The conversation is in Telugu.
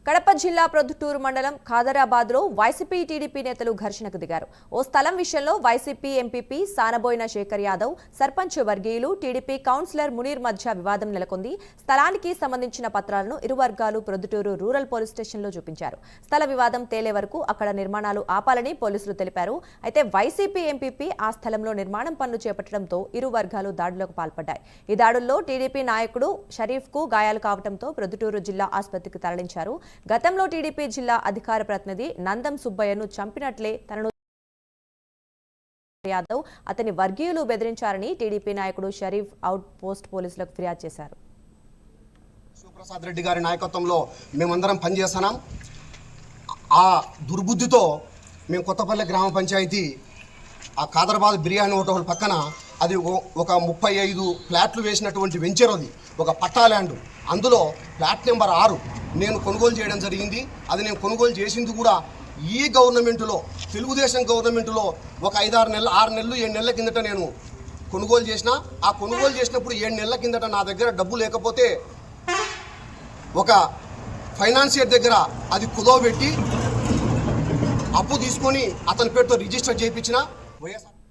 కడప జిల్లా ప్రొద్దుటూరు మండలం ఖాదరాబాద్లో వైసీపీ టీడీపీ నేతలు ఘర్షణకు దిగారు. ఓ స్థలం విషయంలో వైసీపీ ఎంపీపీ సానబోయిన శేఖర్ యాదవ్, సర్పంచ్ వర్గీయులు, టీడీపీ కౌన్సిలర్ మునీర్ మధ్య వివాదం నెలకొంది. స్థలానికి సంబంధించిన పత్రాలను ఇరు వర్గాలు ప్రొద్దుటూరు రూరల్ పోలీస్ స్టేషన్లో చూపించారు. స్థల వివాదం తేలే వరకు అక్కడ నిర్మాణాలు ఆపాలని పోలీసులు తెలిపారు. అయితే వైసీపీ ఎంపీపీ ఆ స్థలంలో నిర్మాణం పనులు చేపట్టడంతో ఇరు వర్గాలు దాడులకు పాల్పడ్డాయి. ఈ దాడుల్లో టీడీపీ నాయకుడు షరీఫ్కు గాయాలు కావడంతో ప్రొద్దుటూరు జిల్లా ఆసుపత్రికి తరలించారు. గతంలో టీడీపీ జిల్లా అధికార ప్రతినిధి నందం సుబ్బయ్యను చంపినట్లే తనను యాదవ్, అతని వర్గీయులు బెదిరించారని టీడీపీ నాయకుడు షరీఫ్ అవుట్ పోస్ట్ పోలీసులకు ఫిర్యాదు చేశారు. శివప్రసాద్ రెడ్డి గారి నాయకత్వంలో మేమందరం పనిచేస్తున్నాం. ఆ దుర్బుద్ధితో మేము కొత్తపల్లి గ్రామ పంచాయతీ ఆ ఖాదరాబాద్ బిర్యానీ హోటల్ పక్కన అది ఒక 35 ఫ్లాట్లు వేసినటువంటి వెంచర్, అది ఒక పట్టా ల్యాండ్. అందులో ఫ్లాట్ నెంబర్ 6 నేను కొనుగోలు చేయడం జరిగింది. అది నేను కొనుగోలు చేసింది కూడా ఈ గవర్నమెంటులో, తెలుగుదేశం గవర్నమెంటులో ఒక 6 నెలలు 7 నెలల కిందట నేను కొనుగోలు చేసిన. ఆ కొనుగోలు చేసినప్పుడు 7 నెలల కిందట నా దగ్గర డబ్బు లేకపోతే ఒక ఫైనాన్సియర్ దగ్గర అది కుదవబెట్టి అప్పు తీసుకొని అతని పేరుతో రిజిస్టర్ చేయించిన వైఎస్ఆర్